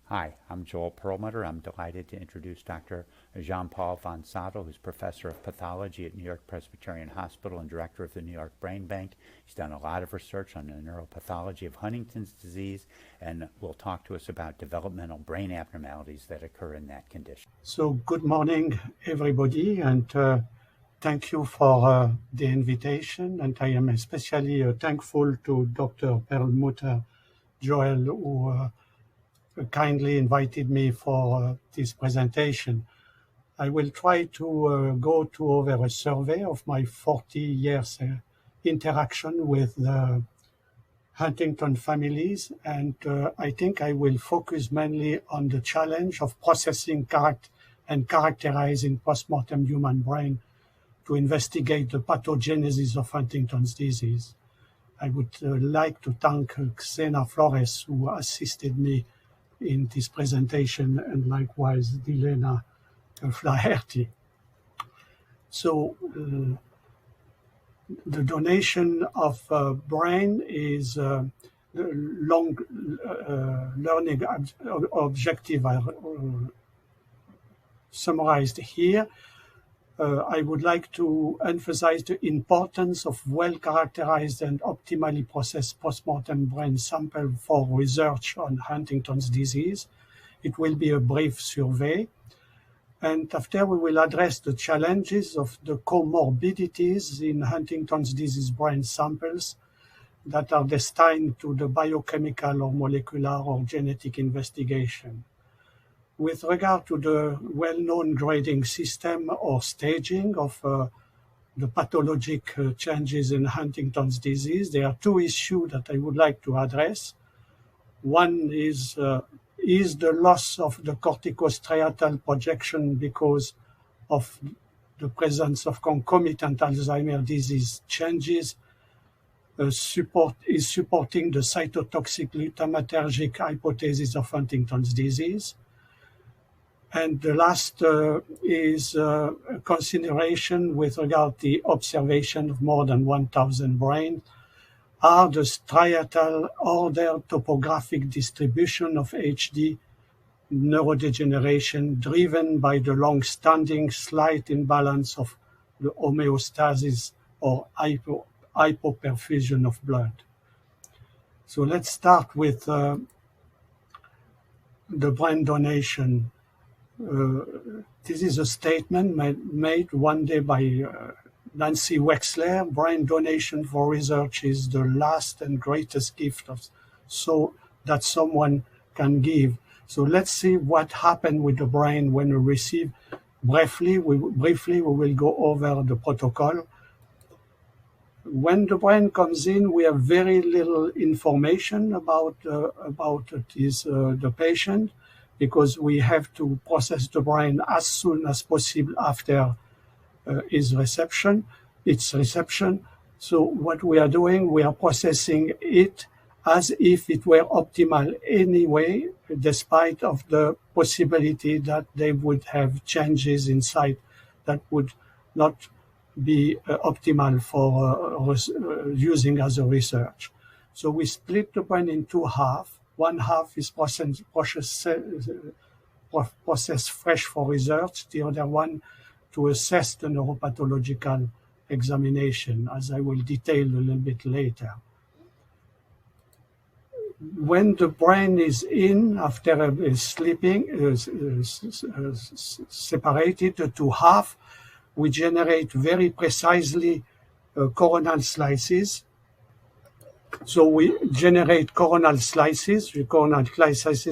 Hi, I'm Joel Perlmutter. I'm delighted to introduce Dr. Jean-Paul Vonsattel, who's professor of pathology at New York Presbyterian Hospital and director of the New York Brain Bank. He's done a lot of research on the neuropathology of Huntington's disease and will talk to us about developmental brain abnormalities that occur in that condition. So good morning, everybody, and thank you for the invitation. And I am especially thankful to Dr. Perlmutter Joel, who kindly invited me for this presentation. I will try to go over a survey of my 40 years interaction with the Huntington families, and I think I will focus mainly on the challenge of processing and characterizing postmortem human brain to investigate the pathogenesis of Huntington's disease. I would like to thank Xena Flores, who assisted me in this presentation, and likewise Dilena Flaherty. So the donation of brain is the long learning objective summarized here. I would like to emphasize the importance of well-characterized and optimally processed postmortem brain sample for research on Huntington's disease. It will be a brief survey. And after, we will address the challenges of the comorbidities in Huntington's disease brain samples that are destined to the biochemical or molecular or genetic investigation. With regard to the well-known grading system or staging of the pathologic changes in Huntington's disease, there are two issues that I would like to address. One is the loss of the corticostriatal projection because of the presence of concomitant Alzheimer's disease changes supporting the cytotoxic glutamatergic hypothesis of Huntington's disease. And the last is a consideration with regard to the observation of more than 1,000 brains are the striatal order topographic distribution of HD neurodegeneration driven by the long-standing slight imbalance of the homeostasis or hypoperfusion of blood. So let's start with the brain donation. This is a statement made one day by Nancy Wexler. Brain donation for research is the last and greatest gift so that someone can give. So let's see what happened with the brain when we receive. Briefly, we will go over the protocol. When the brain comes in, we have very little information about the patient, because we have to process the brain as soon as possible after its reception. So what we are doing, we are processing it as if it were optimal anyway, despite of the possibility that they would have changes inside that would not be optimal for using as a research. So we split the brain in two halves. One half is processed fresh for research, the other one to assess the neuropathological examination, as I will detail a little bit later. When the brain is in, after sleeping, separated to half, we generate very precisely coronal slices. So we generate coronal slices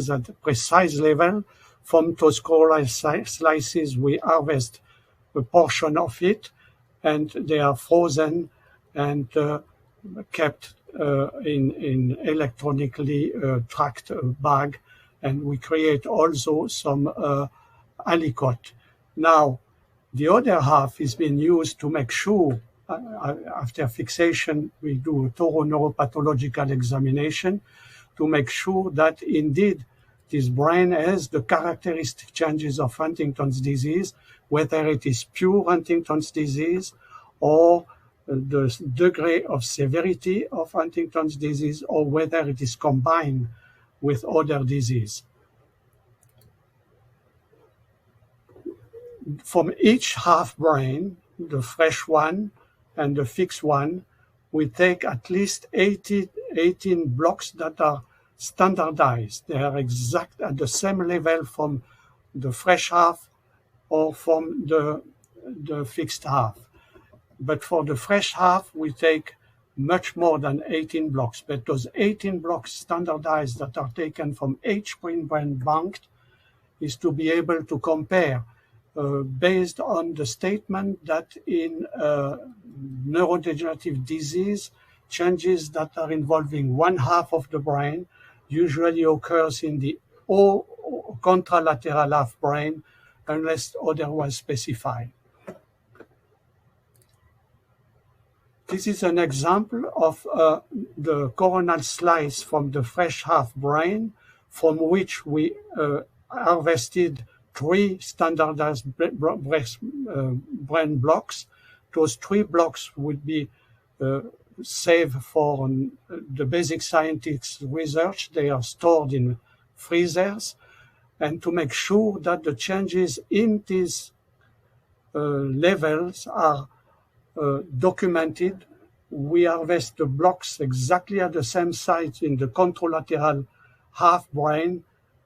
at a precise level. From those coronal slices, we harvest a portion of it, and they are frozen and kept in electronically tracked bag, and we create also some aliquot. Now, the other half is being used to make sure, after fixation, we do a thorough neuropathological examination to make sure that indeed this brain has the characteristic changes of Huntington's disease, whether it is pure Huntington's disease or the degree of severity of Huntington's disease, or whether it is combined with other disease. from each half brain, the fresh one and the fixed one, we take at least 18 blocks that are standardized. They are exact at the same level from the fresh half or from the fixed half. But for the fresh half, we take much more than 18 blocks. But those 18 blocks standardized that are taken from each brain bank is to be able to compare based on the statement that in neurodegenerative disease, changes that are involving one half of the brain usually occurs in the contralateral half brain unless otherwise specified. This is an example of the coronal slice from the fresh half brain, from which we harvested 3 standardized brain blocks. Those 3 blocks would be saved for the basic scientific research. They are stored in freezers. And to make sure that the changes in these levels are documented, we harvest the blocks exactly at the same site in the contralateral half brain,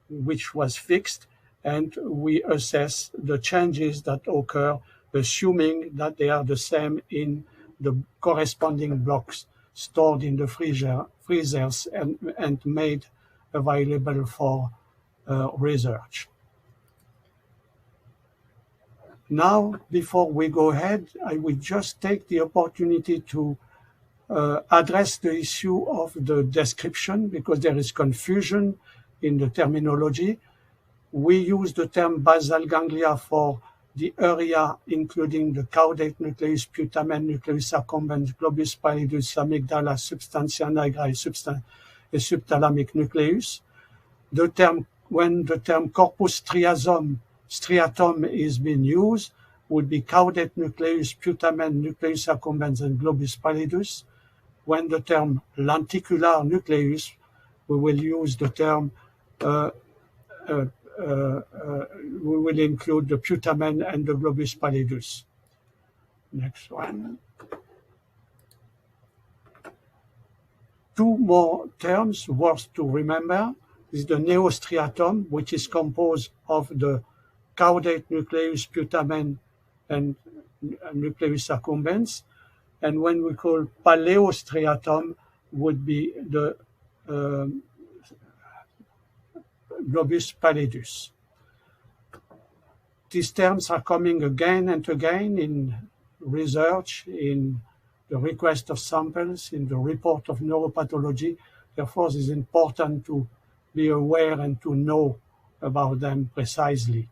which was fixed, and we assess the changes that occur, assuming that they are the same in the corresponding blocks stored in the freezers and made available for research. Now, before we go ahead, I will just take the opportunity to address the issue of the description, because there is confusion in the terminology. We use the term basal ganglia for the area including the caudate nucleus, putamen, nucleus accumbens, globus pallidus, amygdala, substantia nigra, and subthalamic nucleus. When the term corpus striatum is being used, would be caudate nucleus, putamen, nucleus accumbens, and globus pallidus. When the term lenticular nucleus, we will use the term, we will include the putamen and the globus pallidus. Next one. 2 more terms worth to remember is the neostriatum, which is composed of the caudate nucleus, putamen, and nucleus accumbens. And when we call paleostriatum, would be the globus pallidus. These terms are coming again and again in research, in the request of samples, in the report of neuropathology. Therefore, it is important to be aware and to know about them precisely.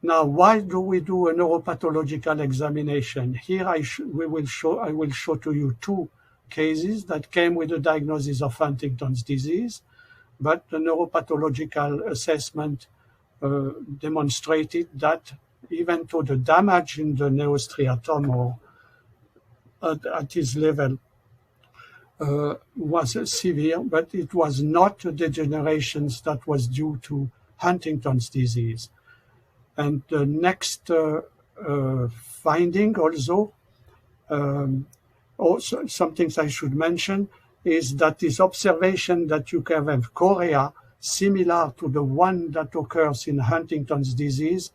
Now, why do we do a neuropathological examination? Here I will show to you 2 cases that came with a diagnosis of Huntington's disease, but the neuropathological assessment demonstrated that even though the damage in the neostriatum or at this level was severe, but it was not a degeneration that was due to Huntington's disease. And the next finding also some things I should mention is that this observation that you can have chorea similar to the one that occurs in Huntington's disease,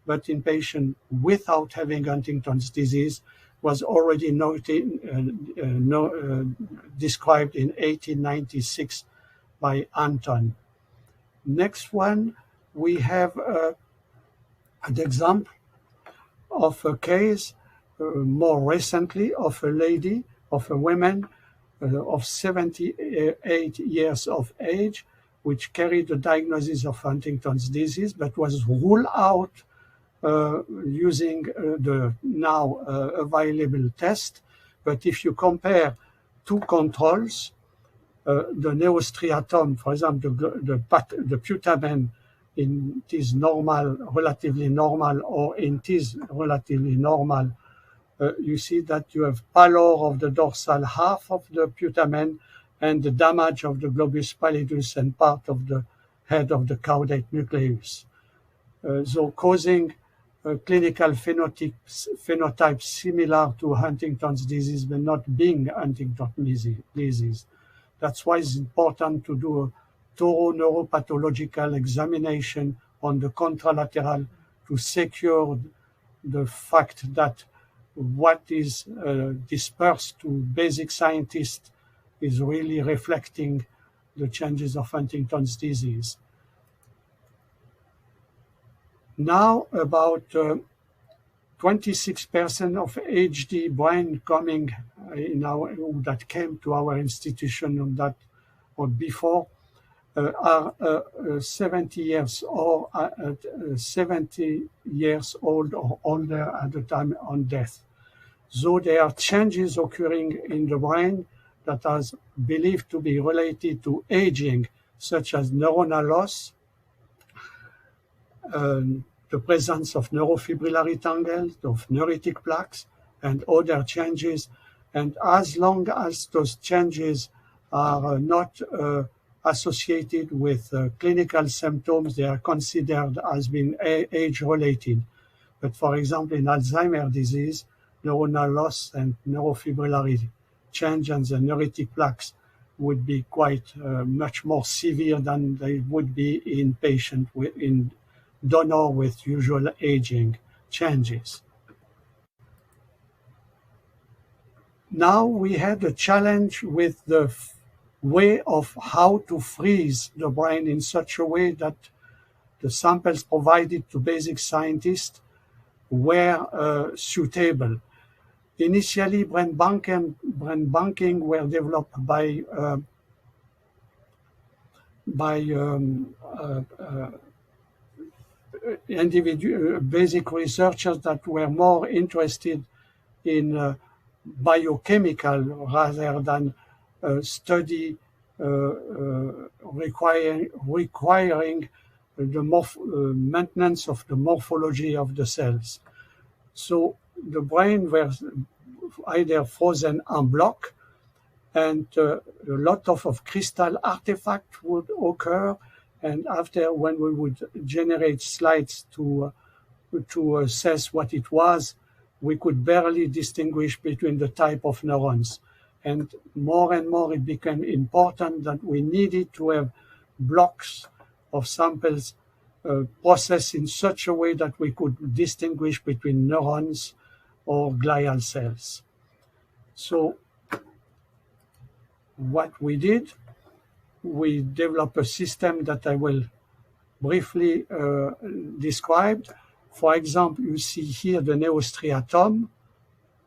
but in patients without having Huntington's disease, was already described in 1896 by Anton. Next one, we have an example of a case more recently of a lady, of a woman of 78 years of age, which carried the diagnosis of Huntington's disease, but was ruled out using the now available test. But if you compare 2 controls, the neostriatum, for example, the putamen in this normal, relatively normal, or in this relatively normal, you see that you have pallor of the dorsal half of the putamen and the damage of the globus pallidus and part of the head of the caudate nucleus. so causing a clinical phenotype similar to Huntington's disease, but not being Huntington's disease. That's why it's important to do a thorough neuropathological examination on the contralateral to secure the fact that what is dispersed to basic scientists is really reflecting the changes of Huntington's disease. Now, about 26% of HD brain coming that came to our institution on that or before are 70 years or 70 years old or older at the time on death. So there are changes occurring in the brain that are believed to be related to aging, such as neuronal loss, the presence of neurofibrillary tangles, of neuritic plaques, and other changes. And as long as those changes are not associated with clinical symptoms, they are considered as being age-related. But for example, in Alzheimer's disease, neuronal loss and neurofibrillary change and the neuritic plaques would be quite much more severe than they would be in patients in donor with usual aging changes. Now we had a challenge with the way of how to freeze the brain in such a way that the samples provided to basic scientists were suitable. Initially, brain banking were developed by individual basic researchers that were more interested in biochemical rather than study requiring the maintenance of the morphology of the cells. So the brain was either frozen en bloc, and a lot of crystal artifacts would occur. And after, when we would generate slides to assess what it was, we could barely distinguish between the type of neurons. And more it became important that we needed to have blocks of samples processed in such a way that we could distinguish between neurons or glial cells. So what we did, we developed a system that I will briefly describe. For example, you see here the Neostriatum,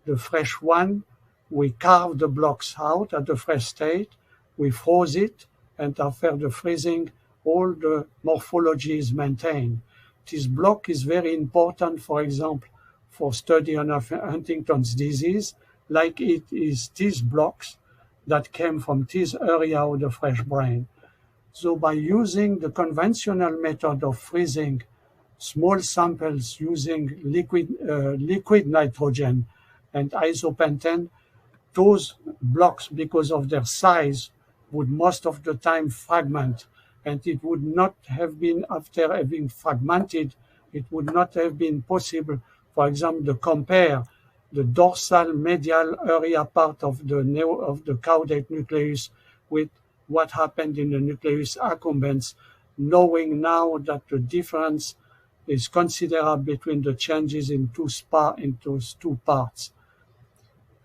the fresh one. We carved the blocks out at the fresh state. We froze it, and after the freezing, all the morphology is maintained. This block is very important, for example, for study on Huntington's disease, like it is these blocks that came from this area of the fresh brain. So by using the conventional method of freezing small samples using liquid nitrogen and isopentane, those blocks, because of their size, would most of the time fragment. And it would not have been, after having fragmented, it would not have been possible, for example, to compare the dorsal medial area part of the caudate nucleus with what happened in the nucleus accumbens, knowing now that the difference is considerable between the changes in those two parts.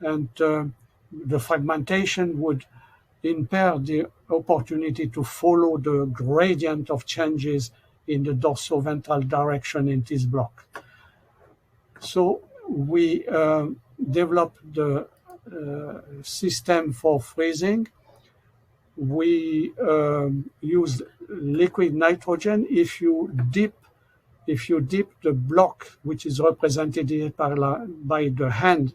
And the fragmentation would impair the opportunity to follow the gradient of changes in the dorsoventral direction in this block. So we developed the system for freezing. We use liquid nitrogen. If you dip the block, which is represented by the hand,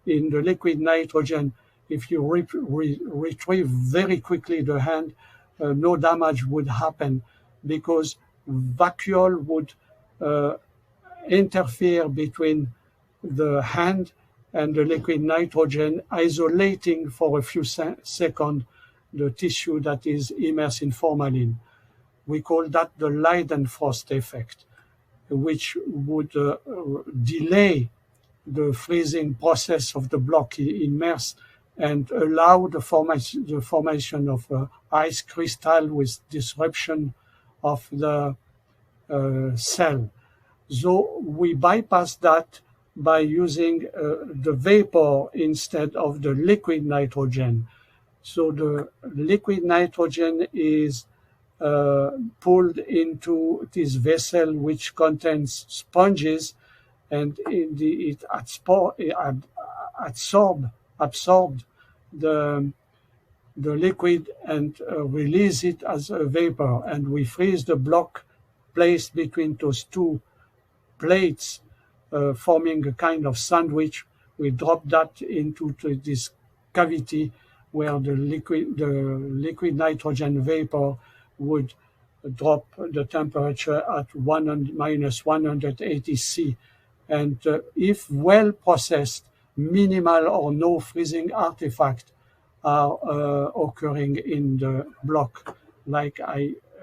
in the liquid nitrogen, if you retrieve very quickly the hand, no damage would happen, because vacuole would interfere between the hand and the liquid nitrogen, isolating for a few seconds the tissue that is immersed in formalin. We call that the Leidenfrost effect. which would delay the freezing process of the block in MERS and allow the formation of ice crystal with disruption of the cell. So we bypass that by using the vapor instead of the liquid nitrogen. So the liquid nitrogen is pulled into this vessel which contains sponges, and it absorbed the liquid and release it as a vapor, and we freeze the block placed between those two plates, forming a kind of sandwich. We drop that into this cavity where the liquid nitrogen vapor would drop the temperature at minus 180 C. And if well processed, minimal or no freezing artifact are occurring in the block, like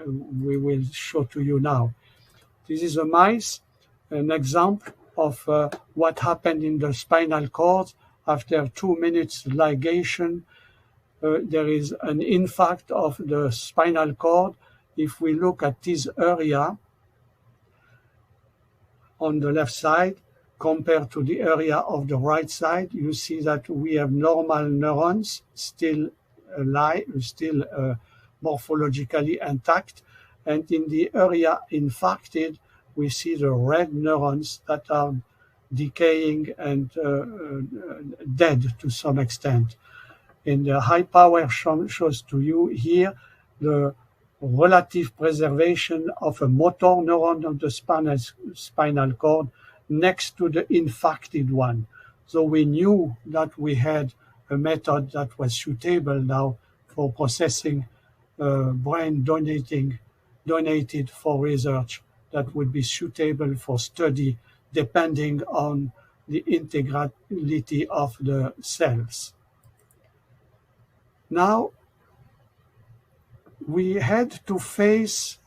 we will show to you now. This is a mice, an example of what happened in the spinal cord after 2 minutes ligation. There is an infarct of the spinal cord. If we look at this area on the left side compared to the area of the right side, you see that we have normal neurons still alive, still morphologically intact, and in the area infarcted, we see the red neurons that are decaying and dead to some extent. And the high power shows to you here the relative preservation of a motor neuron of the spinal cord next to the infarcted one. So we knew that we had a method that was suitable now for processing brain donated for research that would be suitable for study depending on the integrity of the cells. Now, we had to face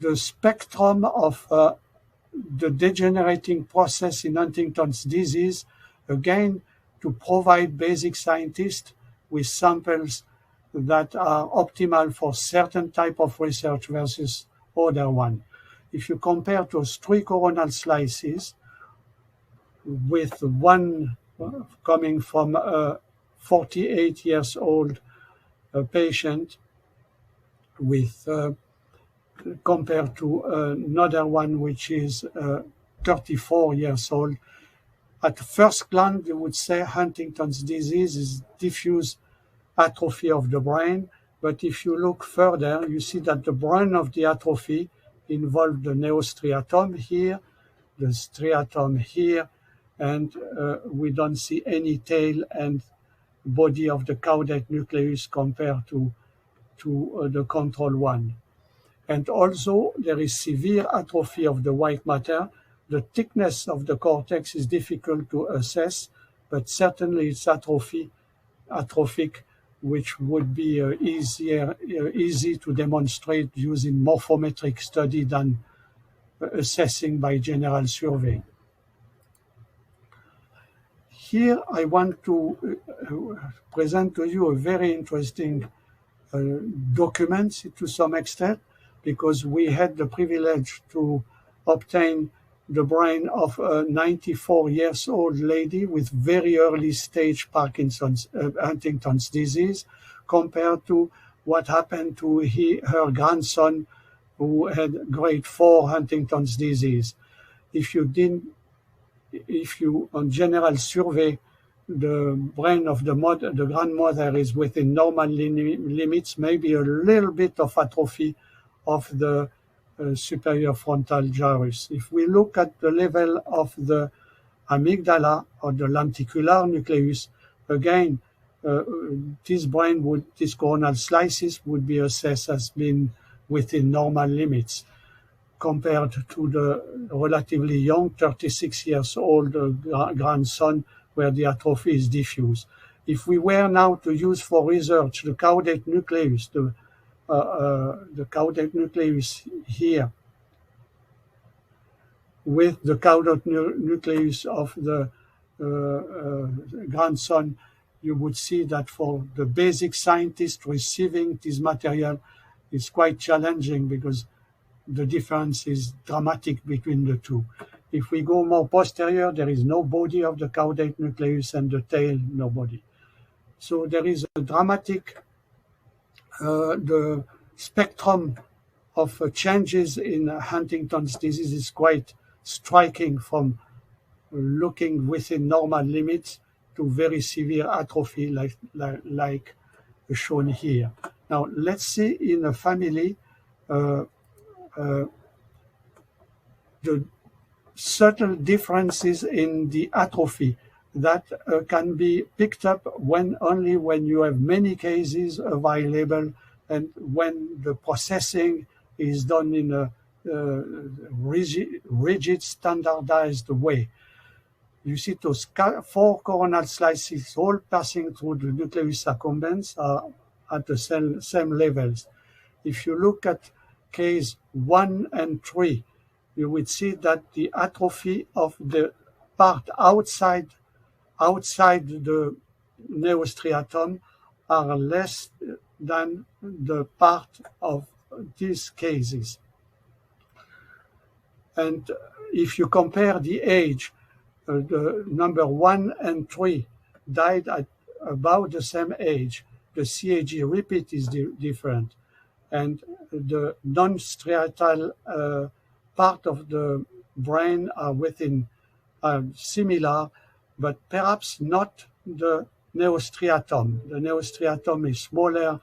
the spectrum of the degenerating process in Huntington's disease, again, to provide basic scientists with samples that are optimal for certain type of research versus other one. If you compare those 3 coronal slices with one coming from a 48 years old patient with compared to another one which is 34 years old, at first glance you would say Huntington's disease is diffuse atrophy of the brain, but if you look further, you see that the brain of the atrophy involved the neostriatum here, the striatum here, and we don't see any tail and body of the caudate nucleus compared to the control one. And also there is severe atrophy of the white matter. The thickness of the cortex is difficult to assess, but certainly it's atrophic, which would be easy to demonstrate using morphometric study than assessing by general survey. Here I want to present to you a very interesting document to some extent, because we had the privilege to obtain the brain of a 94 years old lady with very early stage Huntington's disease, compared to what happened to her grandson who had grade 4 Huntington's disease. If you on general survey, the brain of the grandmother is within normal limits, maybe a little bit of atrophy of the superior frontal gyrus. If we look at the level of the amygdala or the lenticular nucleus, again, this coronal slices would be assessed as being within normal limits compared to the relatively young 36 years old grandson where the atrophy is diffuse. If we were now to use for research the caudate nucleus, the caudate nucleus here, with the caudate nucleus of the grandson, you would see that for the basic scientist receiving this material is quite challenging because the difference is dramatic between the two. If we go more posterior, there is no body of the caudate nucleus, and the tail, no body. So there is a dramatic, the spectrum of changes in Huntington's disease is quite striking, from looking within normal limits to very severe atrophy like shown here. Now let's see in a family the subtle differences in the atrophy that can be picked up only when you have many cases available and when the processing is done in a rigid, standardized way. You see those 4 coronal slices all passing through the nucleus accumbens are at the same levels. If you look at case 1 and 3, you would see that the atrophy of the part outside the neostriatum are less than the part of these cases. And if you compare the age, the number 1 and 3 died at about the same age. The CAG repeat is different, and the non-striatal part of the brain are similar, but perhaps not the neostriatum. The neostriatum is smaller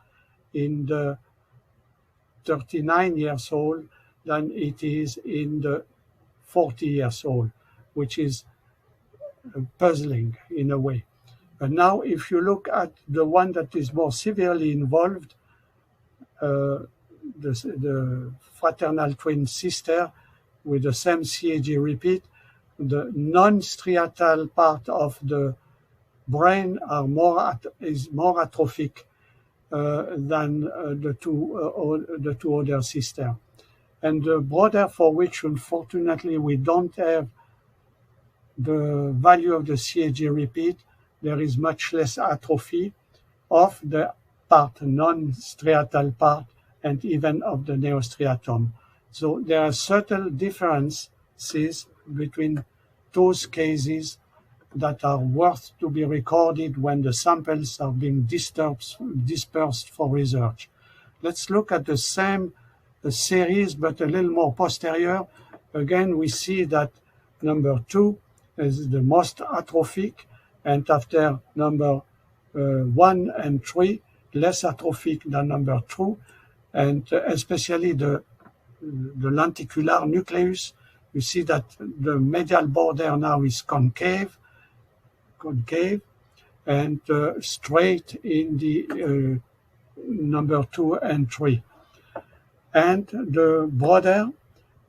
in the 39 years old than it is in the 40 years old, which is puzzling in a way. And now if you look at the one that is more severely involved, the fraternal twin sister with the same CAG repeat, the non-striatal part of the brain is more atrophic than the two other sisters. And the brother, for which unfortunately we don't have the value of the CAG repeat, there is much less atrophy of the part, non-striatal part, and even of the neostriatum. So there are subtle differences between those cases that are worth to be recorded when the samples are being dispersed for research. Let's look at the same series, but a little more posterior. Again, we see that number 2 is the most atrophic, and after number 1 and 3, less atrophic than number 2, and especially the lenticular nucleus. You see that the medial border now is concave, and straight in the number 2 and 3. And the brother,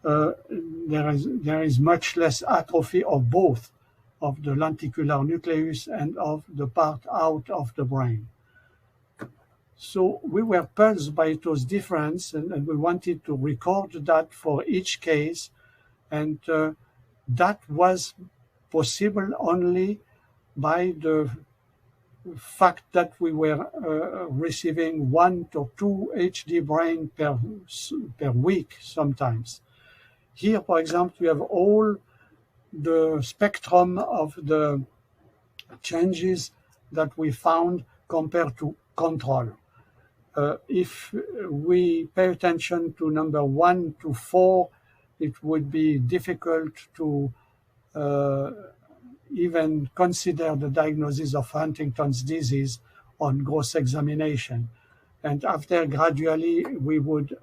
there is much less atrophy of both, of the lenticular nucleus and of the part out of the brain. So we were puzzled by those differences, and we wanted to record that for each case, and that was possible only by the fact that we were receiving 1 to 2 HD brain per week sometimes. Here, for example, we have all the spectrum of the changes that we found compared to control. If we pay attention to number 1 to 4, it would be difficult to even consider the diagnosis of Huntington's disease on gross examination. And after gradually, we would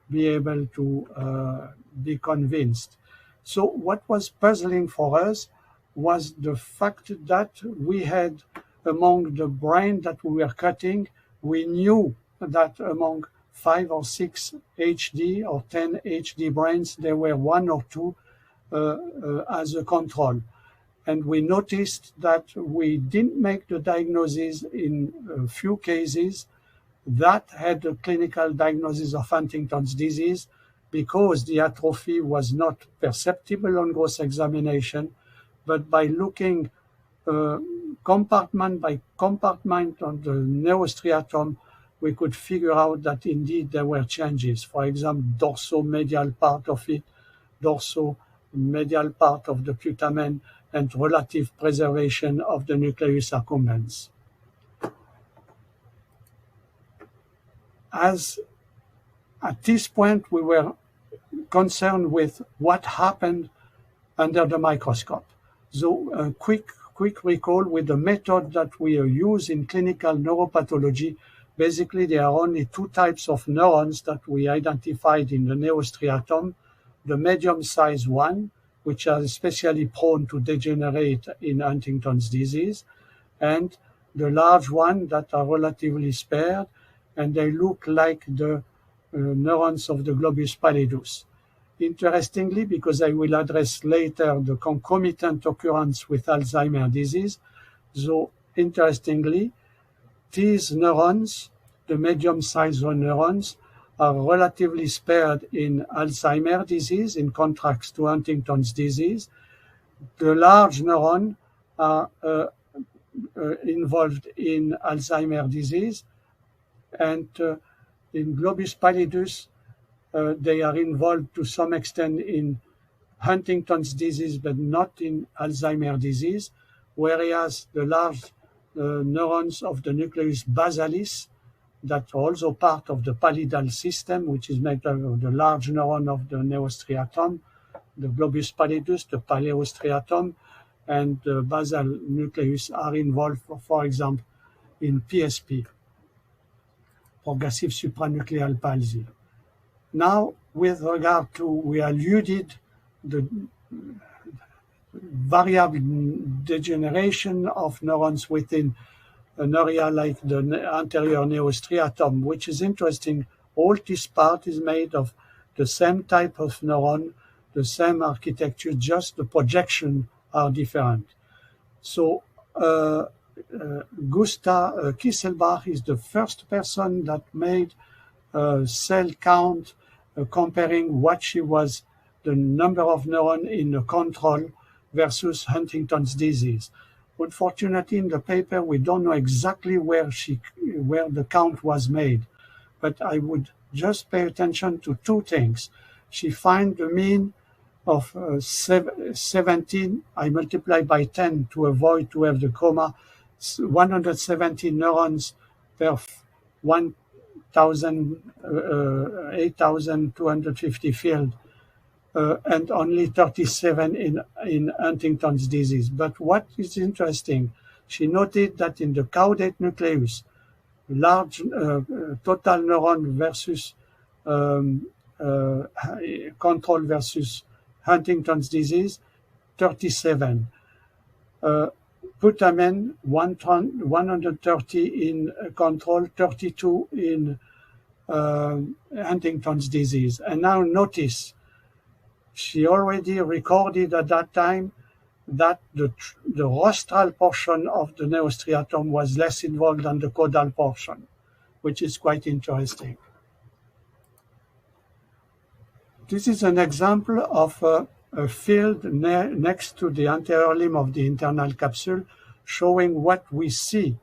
be able to be convinced. So what was puzzling for us was the fact that we had, among the brain that we were cutting, we knew that among 5 or 6 HD or 10 HD brains, there were 1 or 2 as a control. And we noticed that we didn't make the diagnosis in a few cases that had a clinical diagnosis of Huntington's disease, because the atrophy was not perceptible on gross examination, but by looking compartment by compartment on the neostriatum, we could figure out that indeed there were changes. For example, dorsomedial part of it, dorsomedial part of the putamen, and relative preservation of the nucleus accumbens. As at this point, we were concerned with what happened under the microscope. So a quick recall with the method that we use in clinical neuropathology. Basically, there are only two types of neurons that we identified in the neostriatum. The medium-sized one, which are especially prone to degenerate in Huntington's disease, and the large one that are relatively spared, and they look like the neurons of the globus pallidus. Interestingly, because I will address later the concomitant occurrence with Alzheimer's disease, so interestingly, these neurons, the medium-sized neurons, are relatively spared in Alzheimer's disease in contrast to Huntington's disease. The large neurons are involved in Alzheimer's disease, and in globus pallidus, they are involved to some extent in Huntington's disease, but not in Alzheimer's disease, whereas the large neurons of the nucleus basalis, that are also part of the pallidal system, which is made up of the large neuron of the neostriatum, the globus pallidus, the paleostriatum, and the basal nucleus are involved, for example, in PSP, progressive supranuclear palsy. Now, with regard to, we alluded the variable degeneration of neurons within an area like the anterior neostriatum, which is interesting. All this part is made of the same type of neuron, the same architecture, just the projection are different. So Gustav Kisselbach is the first person that made a cell count comparing what she was, the number of neurons in the control versus Huntington's disease. Unfortunately, in the paper, we don't know exactly where the count was made, but I would just pay attention to two things. She found the mean of 17. I multiply by 10 to avoid to have the comma. 170 neurons per 8,250 field. And only 37 in Huntington's disease. But what is interesting, she noted that in the caudate nucleus, large total neuron versus control versus Huntington's disease, 37. Putamen, 130 in control, 32 in Huntington's disease. And now notice, she already recorded at that time that the rostral portion of the neostriatum was less involved than the caudal portion, which is quite interesting. This is an example of a field next to the anterior limb of the internal capsule, showing what we see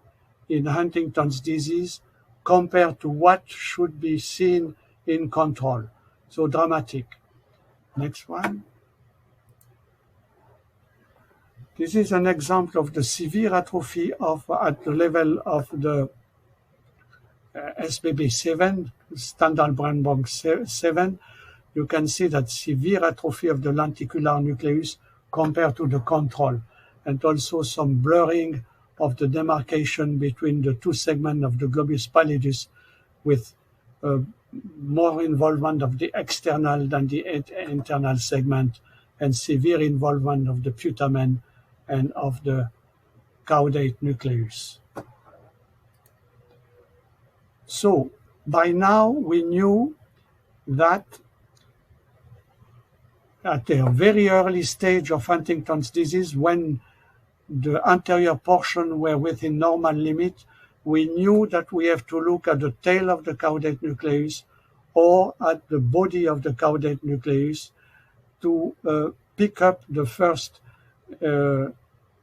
in Huntington's disease compared to what should be seen in control. So dramatic. Next one. This is an example of the severe atrophy at the level of the SBB7, standard brain bank 7. You can see that severe atrophy of the lenticular nucleus compared to the control, and also some blurring of the demarcation between the two segments of the globus pallidus, with more involvement of the external than the internal segment, and severe involvement of the putamen and of the caudate nucleus. So by now we knew that at a very early stage of Huntington's disease, when the anterior portion were within normal limit, we knew that we have to look at the tail of the caudate nucleus or at the body of the caudate nucleus to pick up the first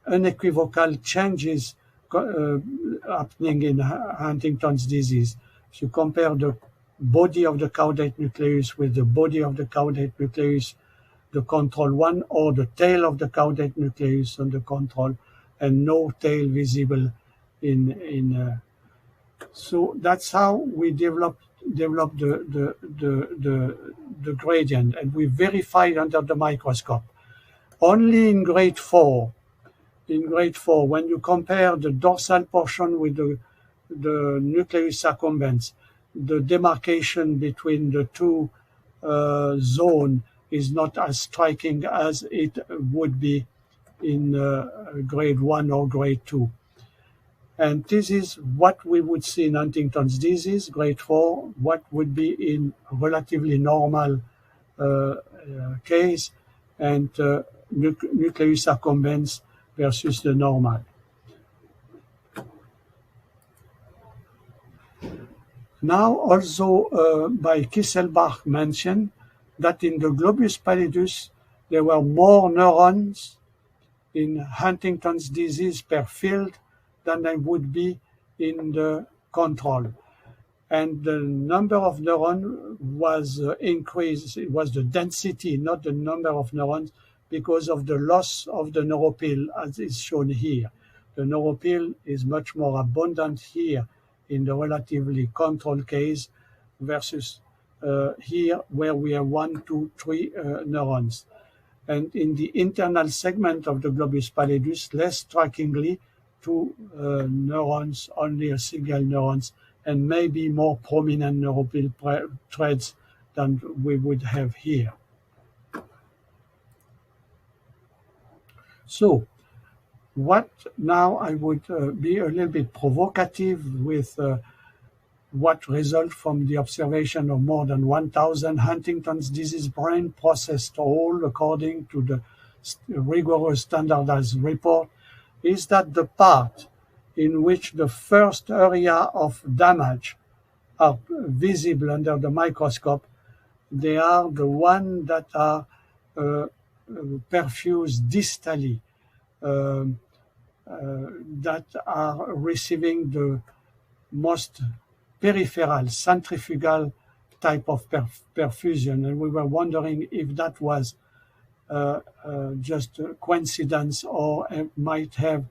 unequivocal changes happening in Huntington's disease. If you compare the body of the caudate nucleus with the body of the caudate nucleus, the control one, or the tail of the caudate nucleus on the control, and no tail visible so that's how we developed the gradient, and we verified under the microscope. Only in grade 4, when you compare the dorsal portion with the nucleus accumbens, the demarcation between the two zones is not as striking as it would be in grade 1 or grade 2. And this is what we would see in Huntington's disease, grade 4, what would be in relatively normal case, and nucleus accumbens versus the normal. Now, also by Kisselbach mentioned that in the globus pallidus, there were more neurons in Huntington's disease per field than there would be in the control. And the number of neurons was increased. It was the density, not the number of neurons, because of the loss of the neuropil, as is shown here. The neuropil is much more abundant here in the relatively control case versus here where we have 1, 2, 3 neurons. And in the internal segment of the globus pallidus, less strikingly, 2 neurons, only a single neurons, and maybe more prominent neuropil threads than we would have here. So, what now I would be a little bit provocative with what result from the observation of more than 1,000 Huntington's disease brain processed all according to the rigorous standardized report, is that the part in which the first area of damage are visible under the microscope, they are the ones that are perfused distally, that are receiving the most peripheral, centrifugal type of perfusion. And we were wondering if that was just a coincidence or it might have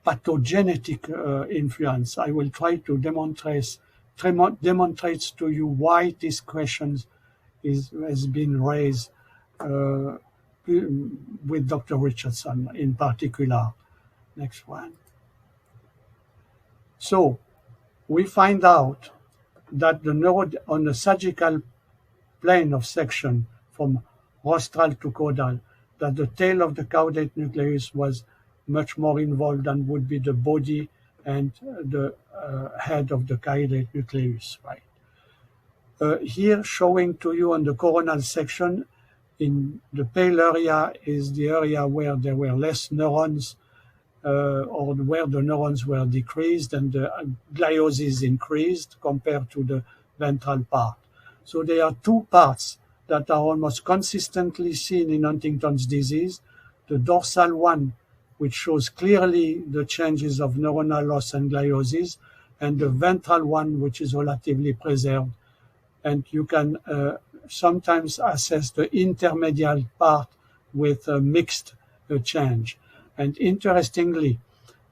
pathogenetic influence. I will try to demonstrate to you why this question has been raised with Dr. Richardson in particular. Next one. So we find out that on the sagittal plane of section from rostral to caudal, that the tail of the caudate nucleus was much more involved than would be the body and the head of the caudate nucleus, right? Here showing to you on the coronal section, in the pale area is the area where there were less neurons or where the neurons were decreased and the gliosis increased compared to the ventral part. So there are 2 parts that are almost consistently seen in Huntington's disease. The dorsal one, which shows clearly the changes of neuronal loss and gliosis, and the ventral one, which is relatively preserved. And you can sometimes assess the intermediate part with a mixed change. And interestingly,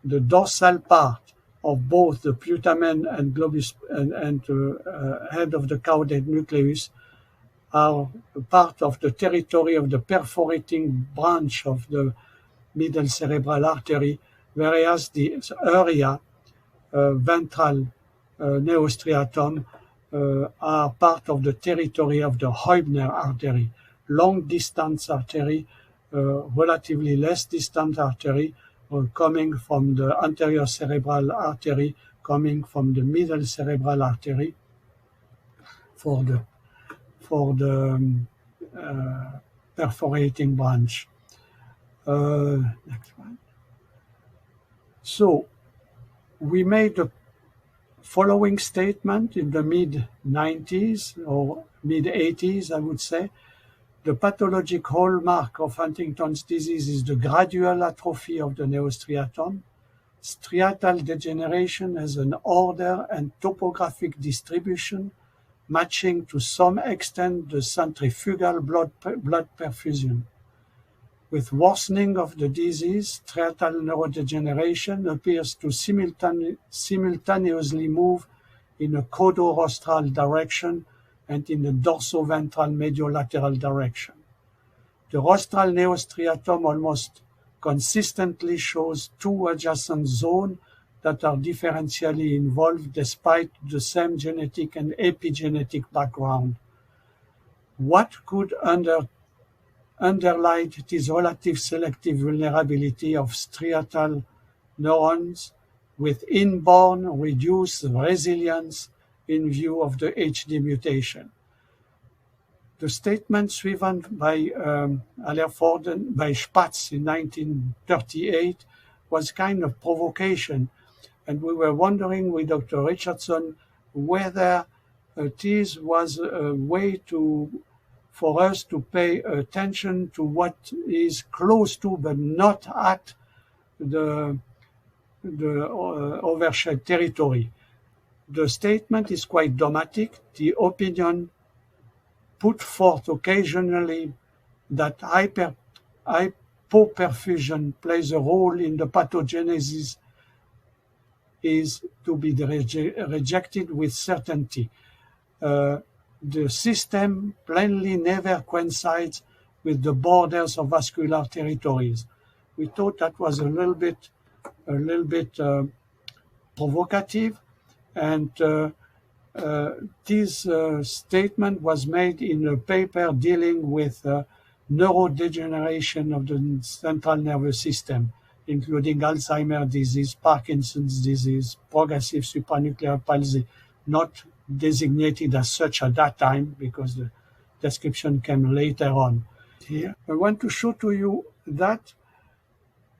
the dorsal part of both the putamen and globus and head of the caudate nucleus are part of the territory of the perforating branch of the middle cerebral artery, whereas the area ventral Neostriatum are part of the territory of the Heubner artery, long distance artery, relatively less distant artery, coming from the anterior cerebral artery, coming from the middle cerebral artery for the perforating branch. Next one. So we made a following statement in the mid-90s or mid-80s, I would say, the pathologic hallmark of Huntington's disease is the gradual atrophy of the neostriatum. Striatal degeneration has an order and topographic distribution matching to some extent the centrifugal blood perfusion. With worsening of the disease, striatal neurodegeneration appears to simultaneously move in a caudorostral direction and in the dorsoventral mediolateral direction. The rostral neostriatum almost consistently shows two adjacent zones that are differentially involved despite the same genetic and epigenetic background. What could underlie this relative selective vulnerability of striatal neurons with inborn reduced resilience in view of the HD mutation? The statement driven by by Spatz in 1938 was kind of provocation, and we were wondering with Dr. Richardson whether this was a way for us to pay attention to what is close to but not at the overshed territory. The statement is quite dogmatic. The opinion put forth occasionally that hypoperfusion plays a role in the pathogenesis is to be rejected with certainty. The system plainly never coincides with the borders of vascular territories. We thought that was a little bit provocative, and this statement was made in a paper dealing with neurodegeneration of the central nervous system, including Alzheimer's disease, Parkinson's disease, progressive supranuclear palsy, not designated as such at that time because the description came later on. Here, I want to show to you that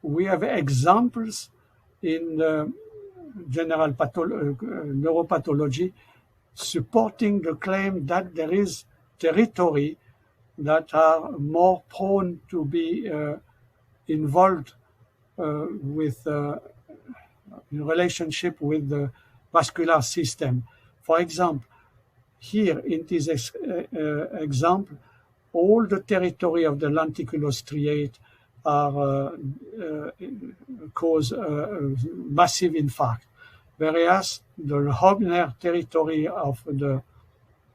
we have examples in general neuropathology supporting the claim that there is territory that are more prone to be involved with in relationship with the vascular system. For example, here in this example, all the territory of the lenticulostriate are cause massive infarct, whereas the Hobner territory of the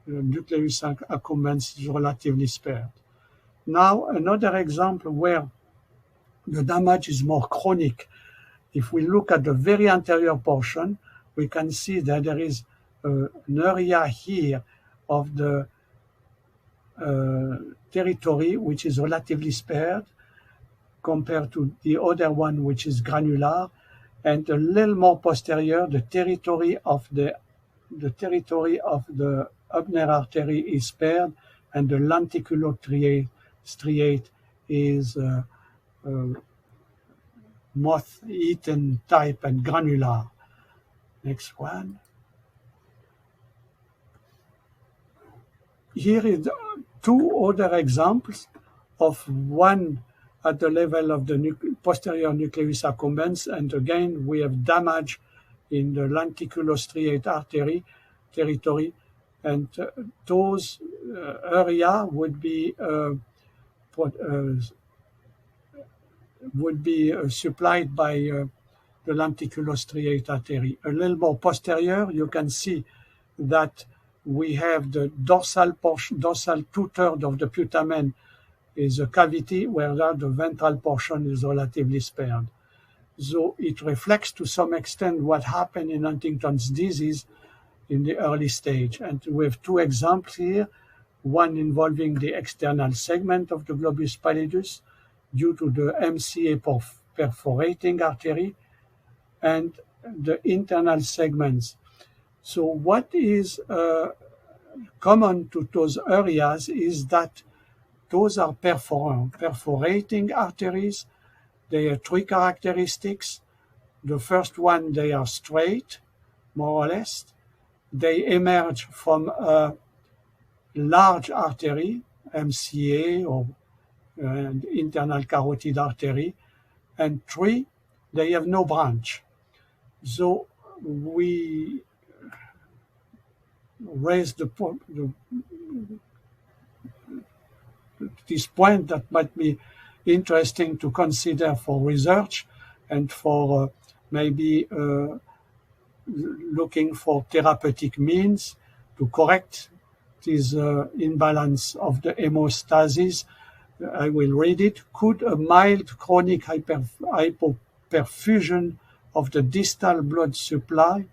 nucleus accumbens is relatively spared. Now, another example where the damage is more chronic. If we look at the very anterior portion, we can see that there is an area here of the territory which is relatively spared compared to the other one which is granular, and a little more posterior, the territory of the Hobner artery is spared, and the lenticulostriate is moth-eaten type and granular. Next one. Here is two other examples of one at the level of the posterior nucleus accumbens, and again we have damage in the lenticulostriate artery territory, and those area would be supplied by the lenticulostriate artery. A little more posterior, you can see that we have the dorsal portion, dorsal 2/3 of the putamen is a cavity, whereas the ventral portion is relatively spared. So it reflects to some extent what happened in Huntington's disease in the early stage. And we have two examples here, one involving the external segment of the globus pallidus due to the MCA perforating artery, and the internal segments. So what is common to those areas is that those are perforating arteries. They have three characteristics. The first one, they are straight. more or less. They emerge from a large artery, MCA or internal carotid artery, and 3, they have no branch. So we raise this point that might be interesting to consider for research and for maybe looking for therapeutic means to correct this imbalance of the hemostasis. I will read it. Could a mild chronic hypoperfusion of the distal blood supply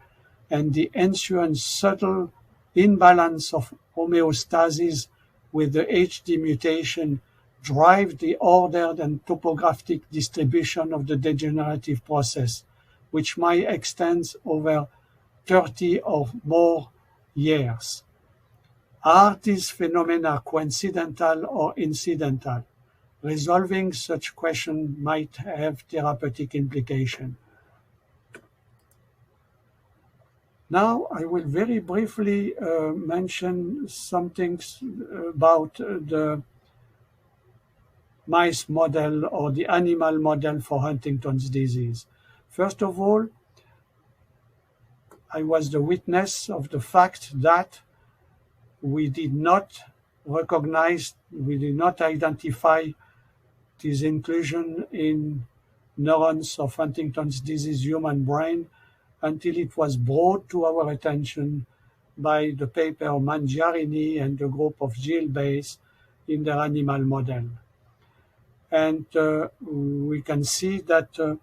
and the ensuing subtle imbalance of homeostasis with the HD mutation drive the ordered and topographic distribution of the degenerative process, which might extend over 30 or more years? Are these phenomena coincidental or incidental? Resolving such question might have therapeutic implication. Now I will very briefly mention some things about the mice model or the animal model for Huntington's disease. First of all, I was the witness of the fact that we did not identify this inclusion in neurons of Huntington's disease human brain until it was brought to our attention by the paper Mangiarini and the group of Gilles Bays in their animal model. And we can see that the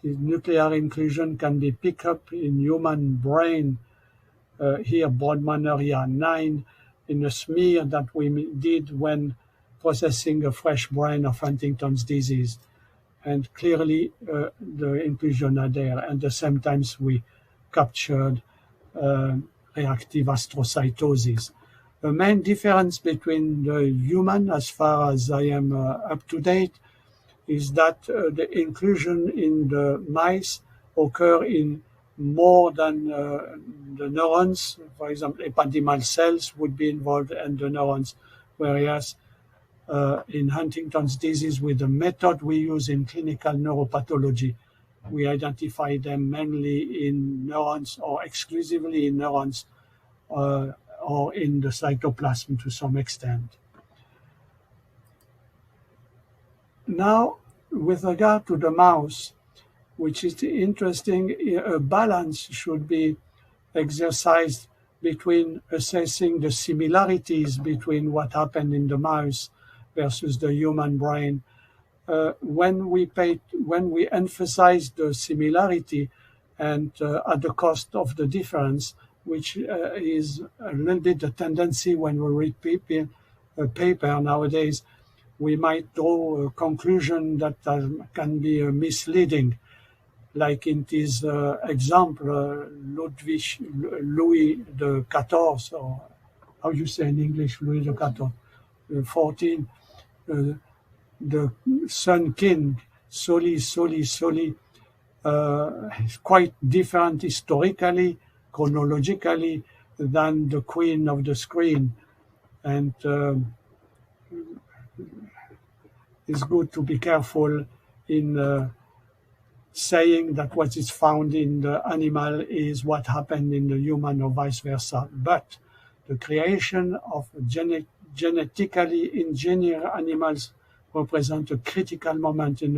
nuclear inclusion can be picked up in human brain, here Brodmann area 9, in a smear that we did when processing a fresh brain of Huntington's disease. And clearly the inclusion are there. And at the same time we captured reactive astrocytosis. The main difference between the human, as far as I am up to date, is that the inclusion in the mice occur in more than the neurons. For example, ependymal cells would be involved in the neurons, whereas in Huntington's disease, with the method we use in clinical neuropathology, we identify them mainly in neurons or exclusively in neurons or in the cytoplasm to some extent. Now, with regard to the mouse, which is interesting, a balance should be exercised between assessing the similarities between what happened in the mouse versus the human brain. When we emphasize the similarity and at the cost of the difference, which is a little bit the tendency when we read a paper nowadays, we might draw a conclusion that can be misleading. Like in this example, Louis XIV, or how you say in English, Louis XIV, 14, the Sun King, Soli, is quite different historically, chronologically, than the Queen of the Screen. And it's good to be careful in saying that what is found in the animal is what happened in the human or vice versa. But the creation of genetically engineered animals represent a critical moment in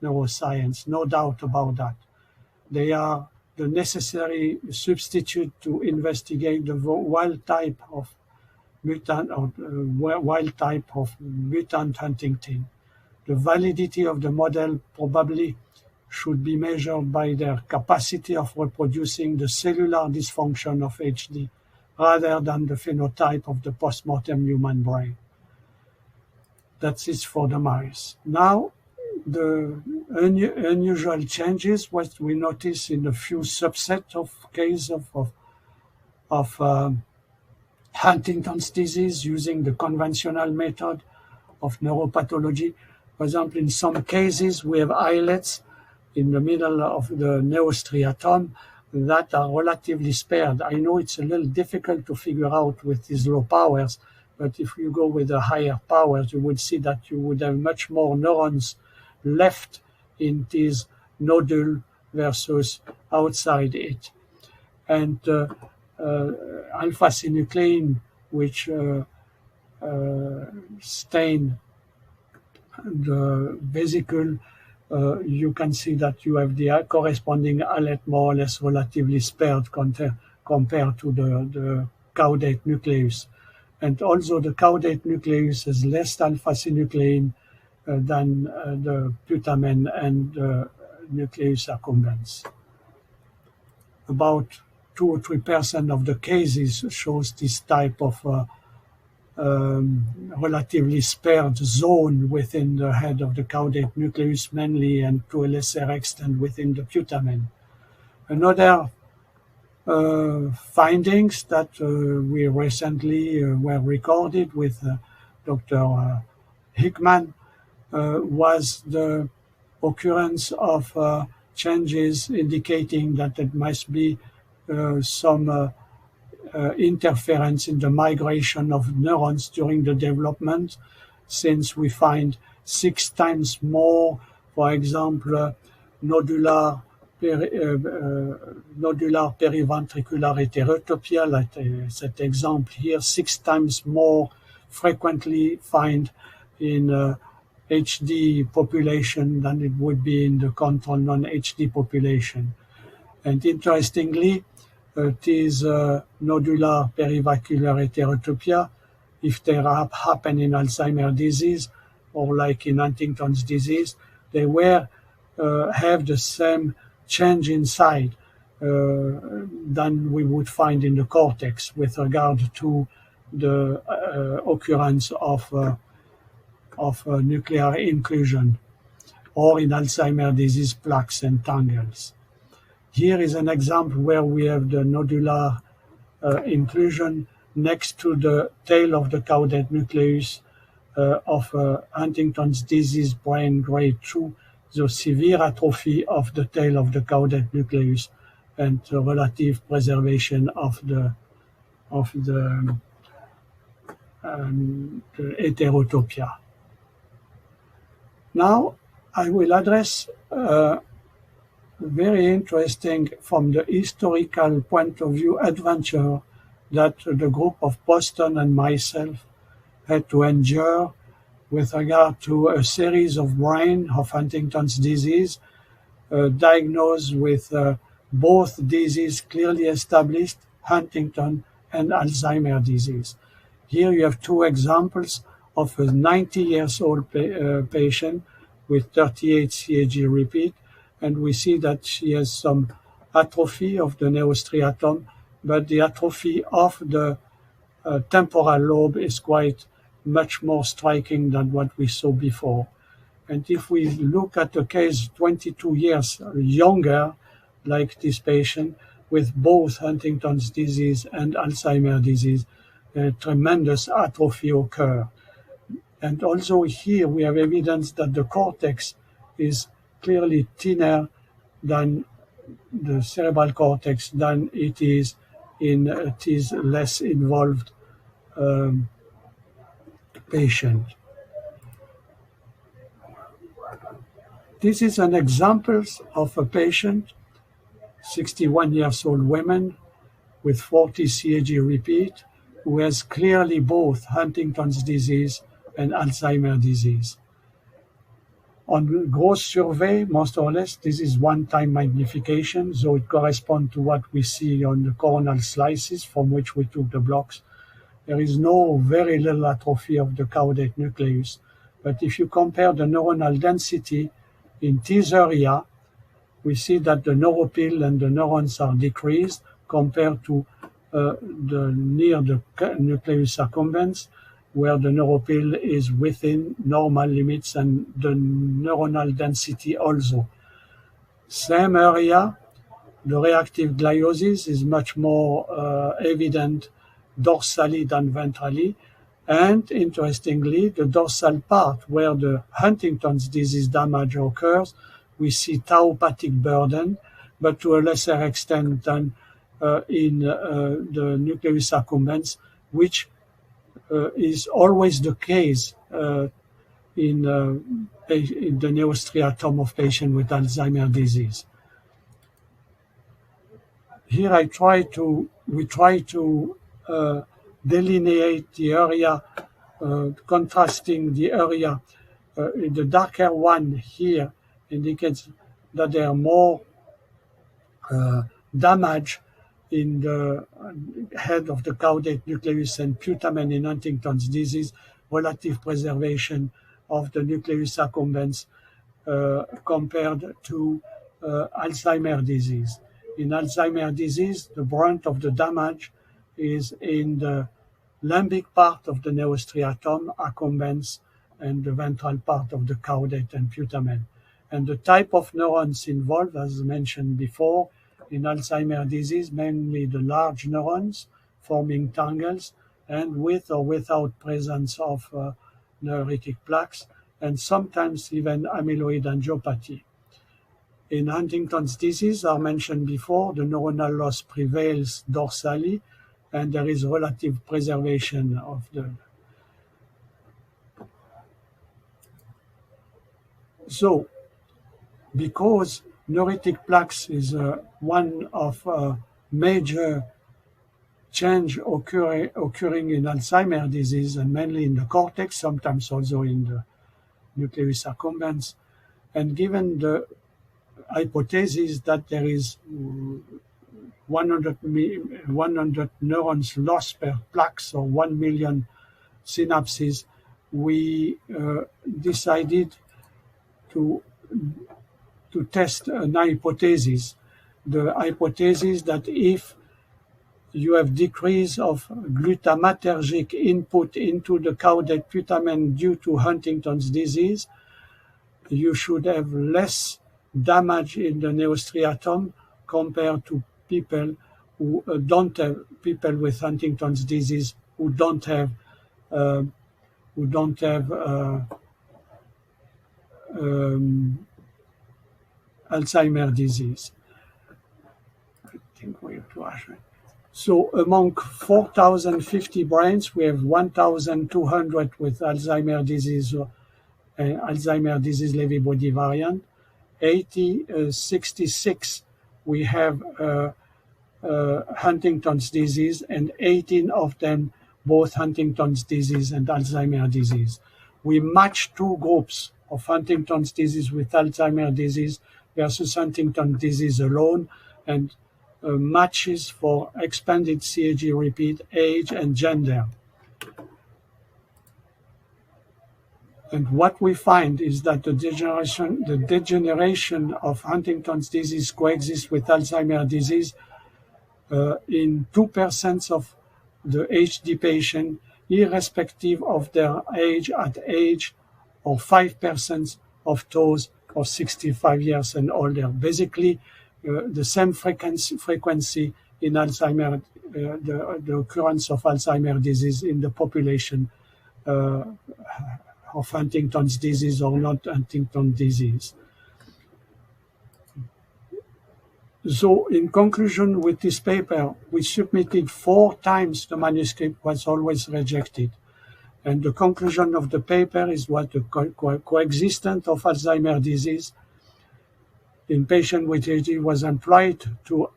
neuroscience, no doubt about that. They are the necessary substitute to investigate the wild type of mutant Huntington. The validity of the model probably should be measured by their capacity of reproducing the cellular dysfunction of HD rather than the phenotype of the postmortem human brain. That's it for the mice. Now, the unusual changes, what we notice in a few subsets of cases of Huntington's disease using the conventional method of neuropathology. For example, in some cases, we have islets in the middle of the Neostriatum, that are relatively spared. I know it's a little difficult to figure out with these low powers, but if you go with the higher powers, you would see that you would have much more neurons left in this nodule versus outside it. And alpha-synuclein, which stain the vesicle, you can see that you have the corresponding allet more or less relatively spared compared to the caudate nucleus. And also the caudate nucleus has less alpha-synuclein than the putamen and the nucleus accumbens. About 2 or 3% of the cases shows this type of relatively spared zone within the head of the caudate nucleus mainly, and to a lesser extent within the putamen. Another findings that we recently were recorded with Dr. Hickman was the occurrence of changes indicating that there must be some interference in the migration of neurons during the development, since we find 6 times more, for example, nodular periventricular heterotopia, like that example here, 6 times more frequently find in HD population than it would be in the control non-HD population. And interestingly, these nodular periventricular heterotopia, if they happen in Alzheimer's disease or like in Huntington's disease, they have the same change inside than we would find in the cortex with regard to the occurrence of nuclear inclusion, or in Alzheimer's disease plaques and tangles. Here is an example where we have the nodular inclusion next to the tail of the caudate nucleus of Huntington's disease brain grade 2, the severe atrophy of the tail of the caudate nucleus, and the relative preservation of the heterotopia. Now I will address very interesting from the historical point of view adventure that the group of Boston and myself had to endure with regard to a series of brain of Huntington's disease diagnosed with both diseases clearly established, Huntington and Alzheimer's disease. Here you have 2 examples of a 90-year-old patient with 38 CAG repeat, and we see that she has some atrophy of the Neostriatum, but the atrophy of the temporal lobe is quite much more striking than what we saw before. And if we look at the case 22 years younger, like this patient with both Huntington's disease and Alzheimer's disease, a tremendous atrophy occurs. And also here we have evidence that the cortex is clearly thinner than the cerebral cortex than it is in this less involved patient. This is an example of a patient, 61-year-old woman with 40 CAG repeat, who has clearly both Huntington's disease and Alzheimer's disease. On gross survey, most or less, this is one-time magnification, so it corresponds to what we see on the coronal slices from which we took the blocks. There is very little atrophy of the caudate nucleus, but if you compare the neuronal density in this area, we see that the neuropil and the neurons are decreased compared to near the nucleus accumbens, where the neuropil is within normal limits and the neuronal density also. Same area, the reactive gliosis is much more evident dorsally than ventrally, and interestingly, the dorsal part where the Huntington's disease damage occurs, we see tauopathic burden, but to a lesser extent than in the nucleus accumbens, which is always the case in the Neostriatum of patients with Alzheimer's disease. Here we try to delineate the area, contrasting the area. The darker one here indicates that there are more damage in the head of the caudate nucleus and putamen in Huntington's disease, relative preservation of the nucleus accumbens compared to Alzheimer's disease. In Alzheimer's disease, the brunt of the damage is in the limbic part of the Neostriatum, accumbens, and the ventral part of the caudate and putamen. And the type of neurons involved, as mentioned before, in Alzheimer's disease, mainly the large neurons forming tangles and with or without presence of neuritic plaques, and sometimes even amyloid angiopathy. In Huntington's disease, as mentioned before, the neuronal loss prevails dorsally, and there is relative preservation of the. So, because neuritic plaques is one of major change occurring in Alzheimer's disease, and mainly in the cortex, sometimes also in the nucleus accumbens, and given the hypothesis that there is 100 neurons lost per plaques or 1 million synapses, we decided to test an hypothesis. The hypothesis that if you have decrease of glutamatergic input into the caudate putamen due to Huntington's disease, you should have less damage in the neostriatum compared to people who don't have, people with Huntington's disease who don't have Alzheimer's disease. I think we have to ask. So among 4,050 brains, we have 1,200 with Alzheimer's disease, Alzheimer's disease Lewy body variant. 66 we have Huntington's disease, and 18 of them both Huntington's disease and Alzheimer's disease. We match two groups of Huntington's disease with Alzheimer's disease versus Huntington's disease alone, and matches for expanded CAG repeat, age, and gender. And what we find is that the degeneration of Huntington's disease coexists with Alzheimer's disease in 2% of the HD patient, irrespective of their age at age, or 5% of those of 65 years and older. Basically, the same frequency in Alzheimer's, the occurrence of Alzheimer's disease in the population of Huntington's disease or not Huntington's disease. So in conclusion with this paper, we submitted 4 times. The manuscript was always rejected. And the conclusion of the paper is what the coexistence of Alzheimer's disease in patients with HD was employed to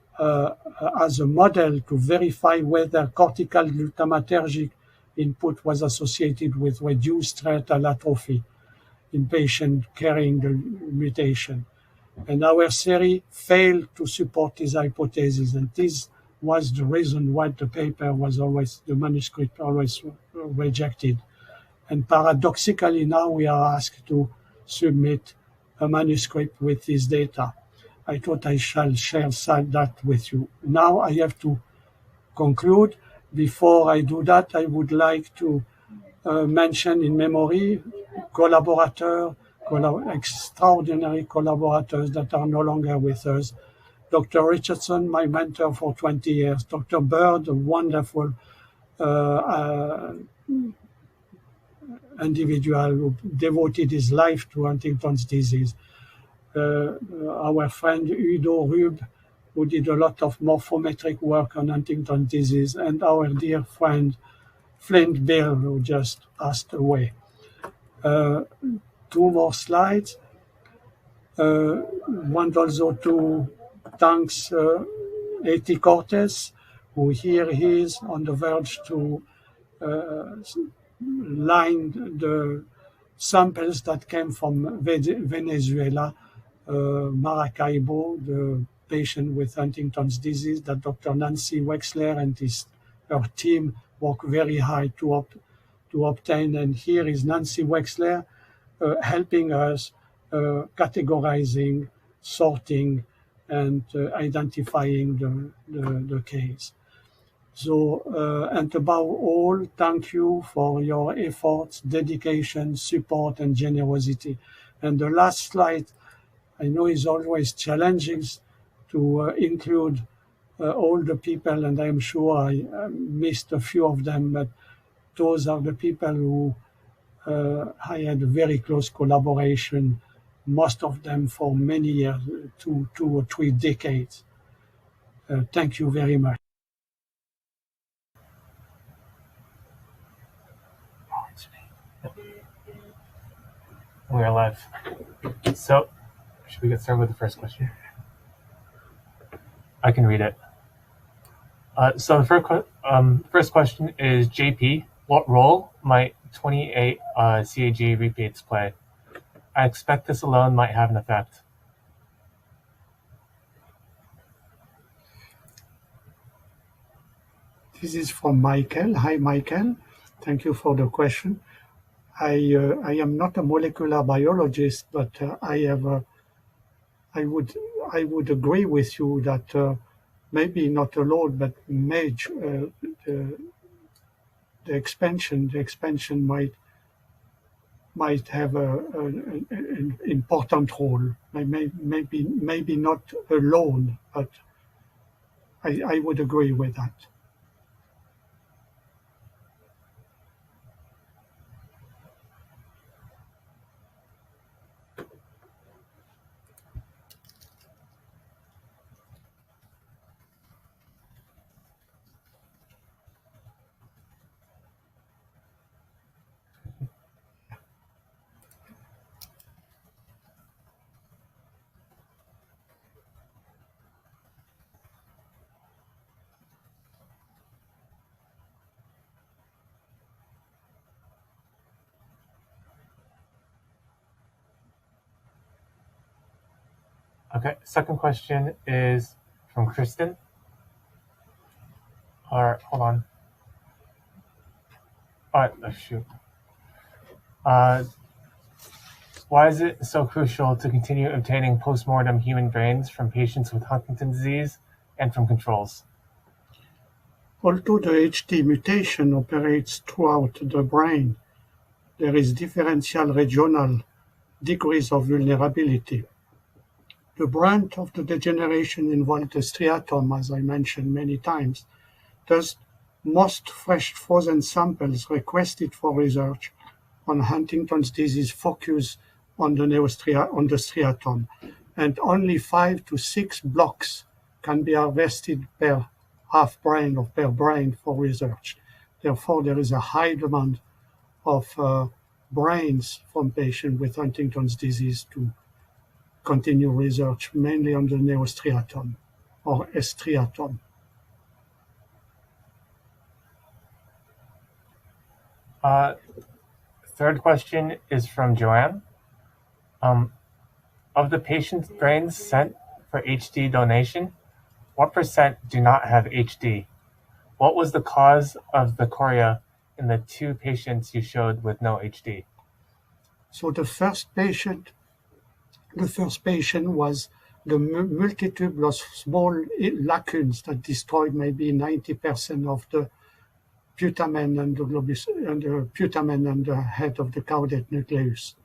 as a model to verify whether cortical glutamatergic input was associated with reduced striatal atrophy in patients carrying the mutation. And our theory failed to support this hypothesis, and this was the reason why the paper was always, the manuscript always rejected. And paradoxically, now we are asked to submit a manuscript with this data. I thought I shall share that with you. Now I have to conclude. Before I do that, I would like to mention in memory collaborators, extraordinary collaborators that are no longer with us. Dr. Richardson, my mentor for 20 years. Dr. Bird, a wonderful individual who devoted his life to Huntington's disease. our friend Udo Rüb, who did a lot of morphometric work on Huntington's disease, and our dear friend Flint Bill, who just passed away. Two more slides. Want also to thank A.T. Cortez, who here he is on the verge to line the samples that came from Venezuela, Maracaibo, the patient with Huntington's disease that Dr. Nancy Wexler and her team worked very hard to obtain. And here is Nancy Wexler helping us categorizing, sorting, and identifying the case. So, and above all, thank you for your efforts, dedication, support, and generosity. And the last slide, I know is always challenging to include all the people, and I'm sure I missed a few of them, but those are the people who I had a very close collaboration, most of them for many years, 2 or 3 decades. Thank you very much. We are live. So, should we get started with the first question? I can read it. So the first question is JP. What role might 28 CAG repeats play? I expect this alone might have an effect. This is from Michael. Hi, Michael. Thank you for the question. I am not a molecular biologist, but I would agree with you that maybe not alone, but the expansion might have an important role. Maybe not alone, but I would agree with that. Okay, second question is from Kristen. Hold on. Shoot. Why is it so crucial to continue obtaining postmortem human brains from patients with Huntington's disease and from controls? Although the HD mutation operates throughout the brain, there is differential regional degrees of vulnerability. The brunt of the degeneration involved the striatum, as I mentioned many times. Thus, most fresh frozen samples requested for research on Huntington's disease focus on the striatum, and only 5 to 6 blocks can be harvested per half brain or per brain for research. Therefore, there is a high demand of brains from patients with Huntington's disease to continue research, mainly on the neostriatum or striatum. Third question is from Joanne. Of the patient's brains sent for HD donation, what % do not have HD? What was the cause of the chorea in the 2 patients you showed with no HD? So the first patient was the multitude of small lacunes that destroyed maybe 90% of the putamen and the globus and the putamen and the head of the caudate nucleus.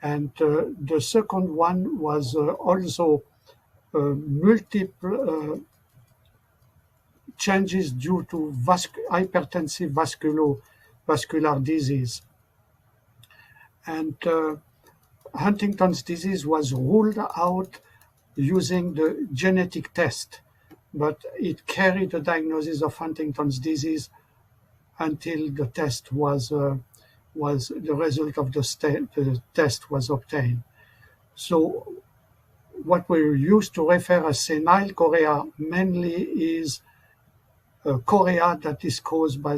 And the second one was also multiple changes due to hypertensive vascular disease. And Huntington's disease was ruled out using the genetic test, but it carried the diagnosis of Huntington's disease until the test was the result of the test was obtained. So what we used to refer as senile chorea mainly is chorea that is caused by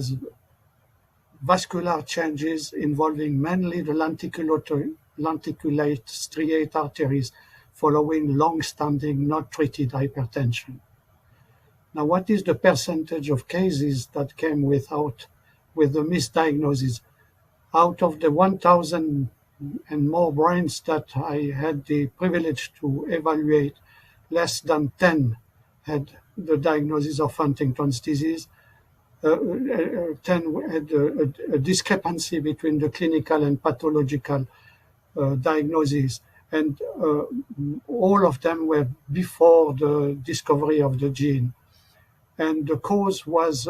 vascular changes involving mainly the lenticulate striate arteries following long-standing, not treated hypertension. Now, what is the percentage of cases that came with the misdiagnosis? Out of the 1,000 and more brains that I had the privilege to evaluate, less than 10 had the diagnosis of Huntington's disease. 10 had a discrepancy between the clinical and pathological diagnosis, and all of them were before the discovery of the gene. And the cause was,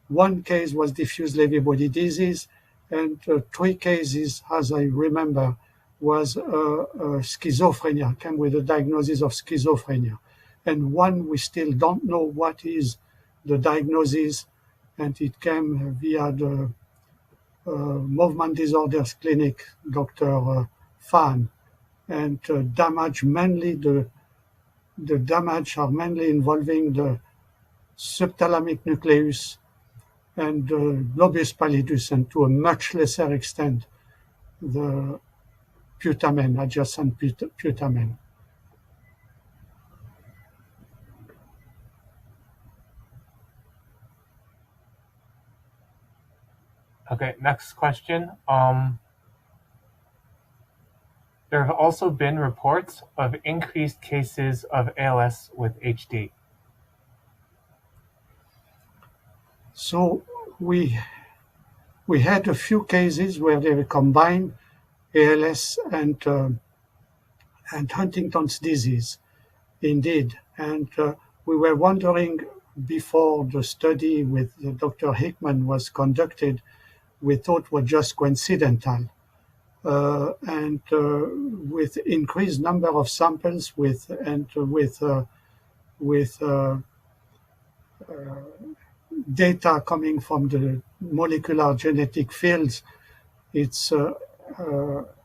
one case was diffuse Lewy body disease, and 3 cases, as I remember, was schizophrenia, came with a diagnosis of schizophrenia. And 1, we still don't know what is the diagnosis, and it came via the movement disorders clinic, Dr. Fan, and damage mainly the damage are mainly involving the subthalamic nucleus and the lobus pallidus, and to a much lesser extent the putamen, adjacent putamen. Okay, next question. There have also been reports of increased cases of ALS with HD. So we had a few cases where they combined ALS and Huntington's disease, indeed. And we were wondering before the study with Dr. Hickman was conducted, we thought were just coincidental. And with increased number of samples with data coming from the molecular genetic fields, it's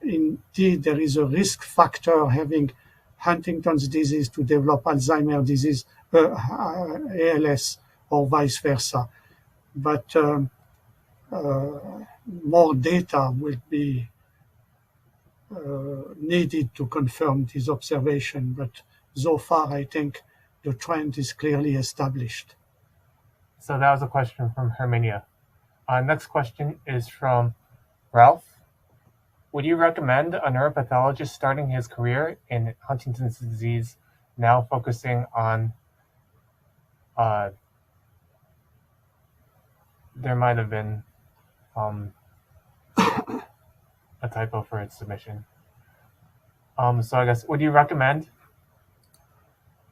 indeed there is a risk factor having Huntington's disease to develop Alzheimer's disease, ALS, or vice versa. But more data will be needed to confirm this observation. But so far, I think the trend is clearly established. So that was a question from Herminia. Next question is from Ralph. Would you recommend a neuropathologist starting his career in Huntington's disease, now focusing on there might have been a typo for its submission. So I guess, would you recommend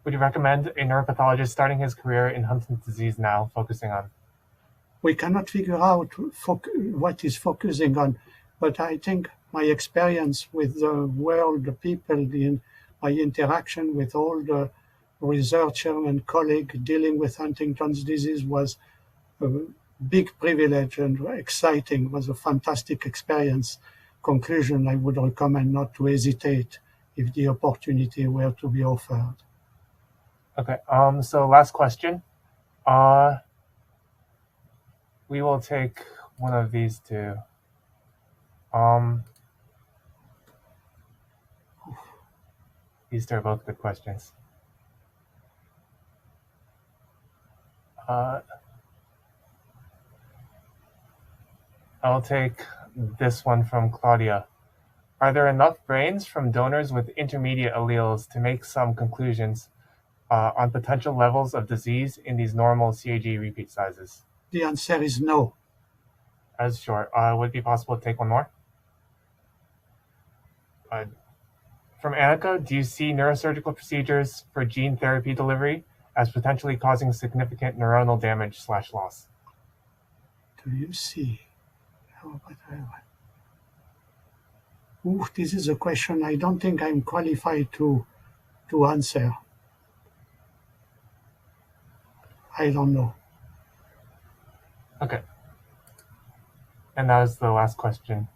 a neuropathologist starting his career in Huntington's disease now focusing on? We cannot figure out what is focusing on, but I think my experience with the world, the people, my interaction with all the researchers and colleagues dealing with Huntington's disease was a big privilege and exciting. It was a fantastic experience. Conclusion, I would recommend not to hesitate if the opportunity were to be offered. Okay, so last question. We will take one of these two. These two are both good questions. I'll take this one from Claudia. Are there enough brains from donors with intermediate alleles to make some conclusions on potential levels of disease in these normal CAG repeat sizes? The answer is no. As short. Would it be possible to take one more? From Annika, do you see neurosurgical procedures for gene therapy delivery as potentially causing significant neuronal damage / loss? Do you see? Ooh, this is a question I don't think I'm qualified to answer. I don't know. Okay. And that was the last question.